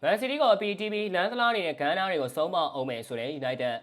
မန်စီးတီးကိုအပီတီးပြီးလမ်းသလားနေတဲ့ဂန်းနာတွေကိုဆုံးမအောင်မယ်ဆိုတဲ့ United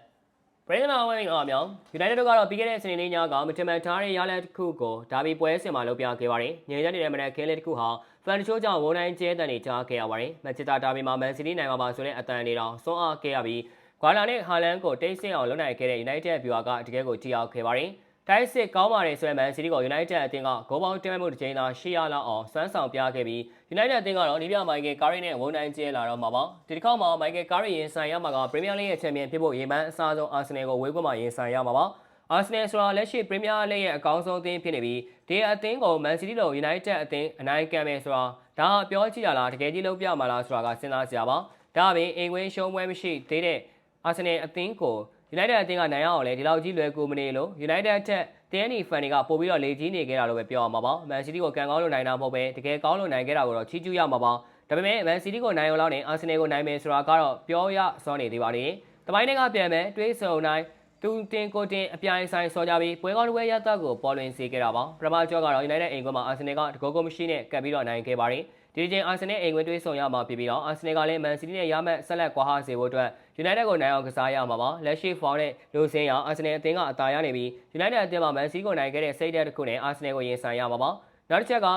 ပရိသနာဝင်းကမြောင် United တို့ကတော့ပြီးခဲ့တဲ့စနေနေ့ညကမထမန်ထားတဲ့ရလဒ်တစ်ခုကိုဒါဘီပွဲစဉ်မှာလုပ်ပြခဲ့ပါတယ်။ညဉ့်ညနေတဲ့မနက်ခင်းလေးတစ်ခုဟာဖန်တချိုးကြောင့်ဝန်တိုင်းကျဲတန်တွေကြားခဲ့ရပါတယ်။မန်ချက်စတာဒါဘီမှာမန်စီးတီးနိုင်မှာပါဆိုတဲ့အတန်တွေတောင်စွန့်အားခဲ့ရပြီးဂွာလာနဲ့ဟာလန်ကိုတိတ်ဆင်းအောင်လုပ်နိုင်ခဲ့တဲ့ United ဗျူဟာကတကယ်ကိုထိရောက်ခဲ့ပါတယ်။တိုက်စစ်ကောင်းပါတယ်ဆိုတဲ့မန်စီးတီးကို United အသင်းကဂိုးပေါင်းတင်မဲ့မှုတစ်ချိန်သာ800လောက်အောင်စွမ်းဆောင်ပြခဲ့ပြီး United အသင်းကတော့ဒီပြမိုက်ကယ်ကာရီနဲ့ဝန်တိုင်းကျဲလာတော့မှာပါဒီတစ်ခေါက်မှာမိုက်ကယ်ကာရီရင်ဆိုင်ရမှာကပရီးမီးယားလိရဲ့ချန်ပီယံဖြစ်ဖို့ရေပန်းအစားဆုံးအာဆင်နယ်ကိုဝေးကွက်မှာရင်ဆိုင်ရမှာပါအာဆင်နယ်ဆိုတာလက်ရှိပရီးမီးယားလိရဲ့အကောင်းဆုံးအသင်းဖြစ်နေပြီးဒီအသင်းကိုမန်စီးတီးလို United အသင်းအနိုင်ကန်မယ်ဆိုတာဒါပြောကြည့်ရလားတကယ်ကြီးလုံးပြမှာလားဆိုတာကစဉ်းစားစရာပါဒါအပြင်အိမ်ဝင်းရှုံးပွဲမရှိသေးတဲ့အာဆင်နယ်အသင်းကို United အသင်းကနိုင်အောင်လေဒီလောက်ကြီးလွယ်ကူမနေလို့ United ထက်တင်းနီဖန်တွေကပို့ပြီးတော့လေကြီးနေခဲ့တာလို့ပဲပြောရမှာပါမန်စီးတီးကိုကန်ကောင်းလို့နိုင်တာမဟုတ်ပဲတကယ်ကောင်းလို့နိုင်ခဲ့တာကိုတော့ချီးကျူးရမှာပါဒါပေမဲ့မန်စီးတီးကိုနိုင်အောင်လောက်နဲ့အာဆင်နယ်ကိုနိုင်မယ်ဆိုတာကတော့ပြောရစောနေသေးပါသေးတယ်တပိုင်းတွေကပြန်မယ်တွေးဆုံနိုင်သူတင်ကိုတင်အပြိုင်ဆိုင်စောကြပြီးပွဲကောင်းတစ်ပွဲရသက်ကိုပေါ်လွင်စေခဲ့တာပါပထမကြောကတော့ United အိမ်ကွင်းမှာအာဆင်နယ်ကတကောကိုမရှိနဲ့ကပ်ပြီးတော့နိုင်ခဲ့ပါတယ်ဒီချိန်အာဆင်နယ်အိမ်ကွင်းတွေးဆုံရမှာဖြစ်ပြီးတော့အာဆင်နယ်ကလည်းမန်စီးတီးနဲ့ရမှတ်ဆက်လက်ကွာဟစေဖို့အတွက် United ကိုနိုင်အောင်ကစားရမှာပါလက်ရှိဖောင်းနဲ့လူစင်းရအာဆင်နယ်အသင်းကအသာရနေပြီး United အသင်းမှာမန်စီးကိုနိုင်ခဲ့တဲ့စိတ်ဓာတ်တစ်ခုနဲ့အာဆင်နယ်ကိုရင်ဆိုင်ရမှာပါနောက်တစ်ချက်က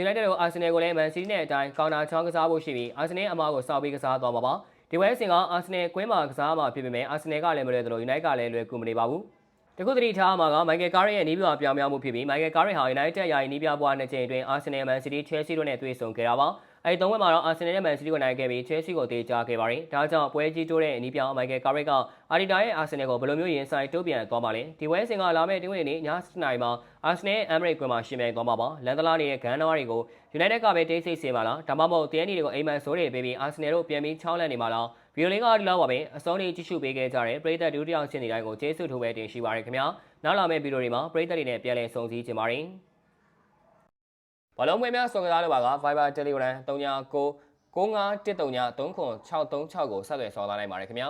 United ကိုအာဆင်နယ်ကိုလည်းမန်စီးနဲ့အတိုင်းကောင်တာချောင်းကစားဖို့ရှိပြီးအာဆင်နယ်အမားကိုစောက်ပြီးကစားသွားမှာပါဒီဝဲစင်ကအာဆင်နယ်ကွင်းမှာကစားမှာဖြစ်ပေမဲ့အာဆင်နယ်ကလည်းမလွယ်သလို United ကလည်းလွယ်ကူမနေပါဘူးတခုတတိထားမှာကမိုက်ကယ်ကာရီရဲ့နီးပြပြောင်းပြောင်းမှုဖြစ်ပြီးမိုက်ကယ်ကာရီဟာ United ယာယီနီးပြပွားနှစ်ချိန်အတွင်းအာဆင်နယ်မန်စီးတီးချဲလ်ဆီတို့နဲ့တွေ့ဆုံခဲ့တာပါအဲဒီသုံးဝက်မှာတော့အာဆင်နယ်နဲ့မန်စီးတီးကိုနိုင်ခဲ့ပြီးချဲလ်ဆီကိုတေးကြခဲ့ပါတယ်ဒါကြောင့်ပွဲကြီးတိုးတဲ့အနီးပြောင်းမိုက်ကယ်ကာရီကအာဒီတာရဲ့အာဆင်နယ်ကိုဘယ်လိုမျိုးရင်ဆိုင်တိုးပြန်သွားမှာလဲဒီဝဲစင်ကလာမဲ့တင်းဝင်နေည7:00နာရီမှာအာဆင်နယ်အမ်ရိတ်ကွင်းမှာရှင်ပြိုင်သွားမှာပါလန်ဒလာနေတဲ့ဂန်နာတွေကို United ကပဲတိတ်ဆိတ်စေမှာလားဒါမှမဟုတ် TNT တွေကိုအိမ်မန်ဆိုးတွေပေးပြီးအာဆင်နယ်တို့ပြန်ပြီးချောင်းလန့်နေမှာလားဗီယိုလင်းကဒီလောက်ပါပဲအဆုံးထိကြည့်ရှုပေးခဲ့ကြတဲ့ပရိသတ်ဒုတိယဆင်နေတိုင်းကိုကျေးဇူးထိုးပဲတင်ရှိပါရခင်ဗျာနောက်လာမယ့်ဗီဒီယိုတွေမှာပရိသတ်တွေနဲ့ပြန်လည်ဆုံစည်းကြပါမယ်ဘာလုံးမွေးများစော်ကားလိုပါက Viber Telegram 39 9513 30636ကိုဆက်သွယ်ဆော်ထားနိုင်ပါတယ်ခင်ဗျာ